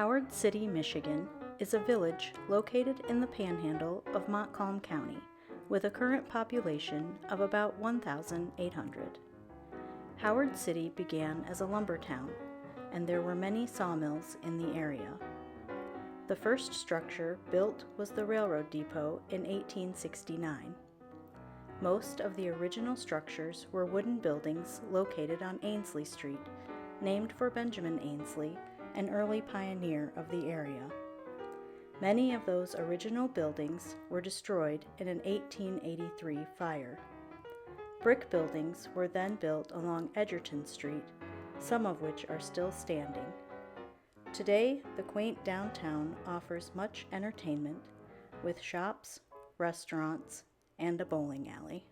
Howard City, Michigan is a village located in the panhandle of Montcalm County with a current population of about 1,800. Howard City began as a lumber town, and there were many sawmills in the area. The first structure built was the railroad depot in 1869. Most of the original structures were wooden buildings located on Ainsley Street, named for Benjamin Ainsley, an early pioneer of the area. Many of those original buildings were destroyed in an 1883 fire. Brick buildings were then built along Edgerton Street, some of which are still standing. Today, the quaint downtown offers much entertainment with shops, restaurants, and a bowling alley.